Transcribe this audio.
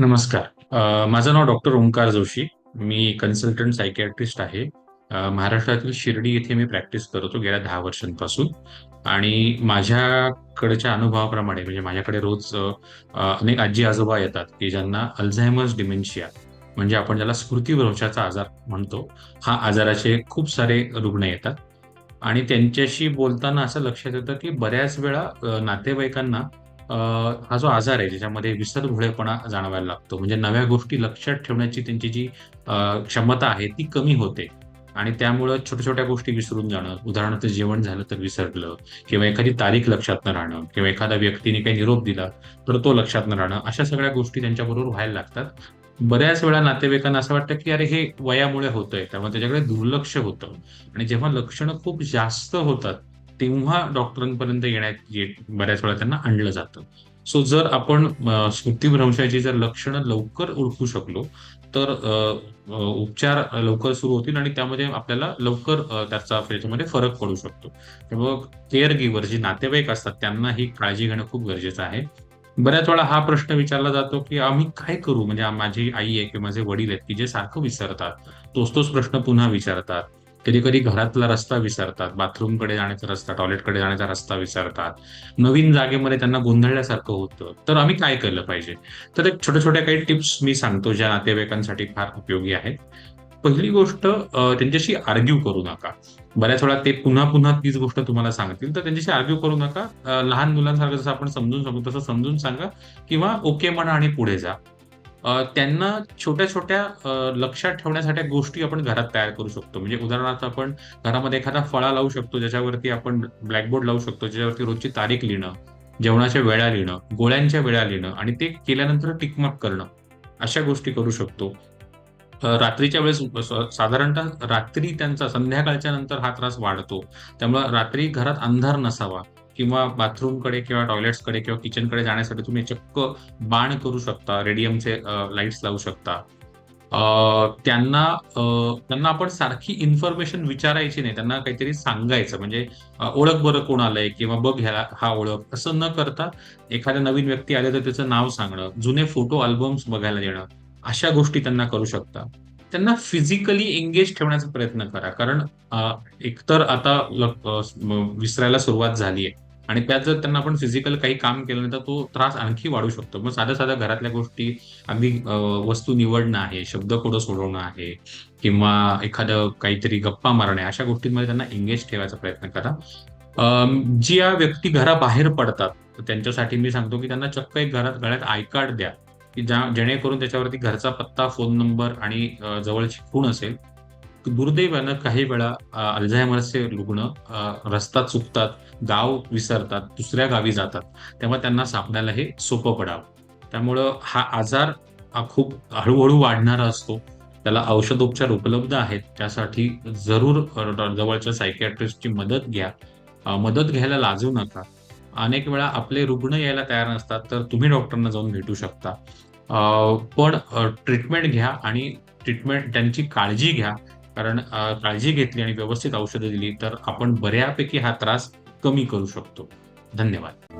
नमस्कार. माझं नाव डॉक्टर ओंकार जोशी. मी consultant psychiatrist आहे. महाराष्ट्रातील शिर्डी येथे मी प्रॅक्टिस करतो गेल्या 10 वर्षांपासून आणि माझ्याकडच्या अनुभवाप्रमाणे म्हणजे माझ्याकडे रोज अनेक आजी-आजोबा येतात, की ज्यांना अल्झायमर्स डिमेन्शिया म्हणजे आपण ज्याला स्मृतिभ्रंशाचा आजार म्हणतो, हा आजाराचे खूप सारे रुग्ण येतात आणि त्यांच्याशी बोलताना असं लक्षात येतं, की बऱ्याच वेळा नातेवाईकांना अ, हा जो आजार आहे ज्याच्यामध्ये विसरभोळेपणा जाणवायला लागतो. म्हणजे नव्या गोष्टी लक्षात ठेवण्याची त्यांची जी क्षमता आहे ती कमी होते आणि त्यामुळं छोट्या-छोट्या गोष्टी विसरून जाणं. उदाहरणार्थ जेवण झालं तर विसरलं किंवा एखादी तारीख लक्षात न राहणं किंवा एखाद्या व्यक्तीने काही निरोप दिला तर तो लक्षात न राहणं. अशा सगळ्या गोष्टी त्यांच्याबरोबर व्हायला लागतात. बऱ्याच वेळा नातेवाईकांना असं वाटतं, की अरे हे वयामुळे होतंय, त्यामुळे त्याच्याकडे दुर्लक्ष होतं आणि जेव्हा लक्षणं खूप जास्त होतात, तेव्हा डॉक्टरांपर्यंत बऱ्याच वेळा त्यांना आणलं जातं. सो जर आपण स्मृतिभ्रंशाची जर लक्षणं लवकर ओळखू शकलो, तर उपचार लवकर सुरू होतील आणि त्यामध्ये आपल्याला लवकर त्याच्यामध्ये फरक पडू शकतो. त्यामुळं केअर गिव्हर जे नातेवाईक असतात, त्यांना ही काळजी घेणं खूप गरजेचं आहे. बऱ्याच वेळा हा प्रश्न विचारला जातो, की आम्ही काय करू? म्हणजे माझी आई आहे किंवा माझे वडील आहेत, की जे सारखं विसरतात. तोच-तोच प्रश्न पुन्हा विचारतात. कधी-कधी घरातला रस्ता विसरतात, बाथरूमकडे जाण्याचा रस्ता, टॉयलेटकडे जाण्याचा रस्ता विसरतात. नवीन जागेमध्ये त्यांना गोंधळल्यासारखं होतं. तर आम्ही काय केलं पाहिजे? तर एक छोट्या-छोट्या काही टिप्स मी सांगतो, ज्या नातेवाईकांसाठी फार उपयोगी आहेत. पहिली गोष्ट त्यांच्याशी आर्ग्यू करू नका. बऱ्याच वेळा ते पुन्हा-पुन्हा तीच गोष्ट तुम्हाला सांगतील, तर त्यांच्याशी आर्ग्यू करू नका. लहान मुलांसारखं जसं आपण समजून सांगू तसं समजून सांगा किंवा ओके म्हणा आणि पुढे जा. त्यांना छोट्या-छोट्या लक्षात ठेवण्यासाठी गोष्टी आपण घरात तयार करू शकतो. म्हणजे उदाहरणार्थ आपण घरामध्ये एखादा फळा लावू शकतो, ज्याच्यावरती आपण ब्लॅकबोर्ड लावू शकतो, ज्याच्यावरती रोजची तारीख लिहिणं, जेवणाच्या वेळा लिहिणं, गोळ्यांच्या वेळा लिहिणं आणि ते केल्यानंतर टिक करणं. अशा गोष्टी करू शकतो. रात्रीच्या वेळेस साधारणतः रात्री त्यांचा संध्याकाळच्या नंतर हा त्रास वाढतो. त्यामुळं रात्री घरात अंधार नसावा किंवा बाथरूमकडे किंवा टॉयलेट्सकडे किंवा किचनकडे जाण्यासाठी तुम्ही चक्क बाण करू शकता. रेडियमचे लाईट्स लावू शकता. त्यांना आपण सारखी इन्फॉर्मेशन विचारायची नाही. त्यांना काहीतरी सांगायचं म्हणजे "ओळख बरं कोण आलंय?" किंवा "बघ ह्याला हा ओळख." असं न करता एखादा नवीन व्यक्ती आले तर त्याचं नाव सांगणं, जुने फोटो अल्बम्स बघायला देणं, अशा गोष्टी त्यांना करू शकता. त्यांना फिजिकली एंगेज ठेवण्याचा प्रयत्न करा. कारण एकतर आता विसरायला सुरुवात झाली आहे आणि त्यात जर त्यांना आपण फिजिकल काही काम केलं नाही, तर तो त्रास आणखी वाढू शकतो. मग साध्या-साध्या घरातल्या गोष्टी अगदी वस्तू निवडणं आहे, शब्दकोडं सोडवणं आहे किंवा एखादं काहीतरी गप्पा मारणे, अशा गोष्टींमध्ये त्यांना एंगेज ठेवायचा प्रयत्न करा. ज्या व्यक्ती घराबाहेर पडतात, तर त्यांच्यासाठी मी सांगतो, की त्यांना चक्क एक गळ्यात आय कार्ड द्या, की जेणेकरून त्याच्यावरती घरचा पत्ता, फोन नंबर आणि जवळची खूण असेल. दुर्दैवानं काही वेळा अल्झायमरचे रुग्ण रस्ता चुकतात, गाव विसरतात, दुसऱ्या गावी जातात. तेव्हा त्यांना सापडायला हे सोपं पडावं. त्यामुळं हा आजार खूप हळू वाढणारा असतो. त्याला औषधोपचार उपलब्ध आहेत. त्यासाठी जरूर जवळच्या सायकियाट्रिस्टची मदत घ्या. मदत घ्यायला लाजू नका. अनेक वेळा आपले रुग्ण यायला तयार नसतात, तर तुम्ही डॉक्टरना जाऊन भेटू शकता. पण ट्रीटमेंट घ्या आणि ट्रीटमेंट त्यांची काळजी घ्या. कारण काळजी घेतली आणि व्यवस्थित औषधं दिली, तर आपण बऱ्यापैकी हा त्रास कमी करू शकतो. धन्यवाद.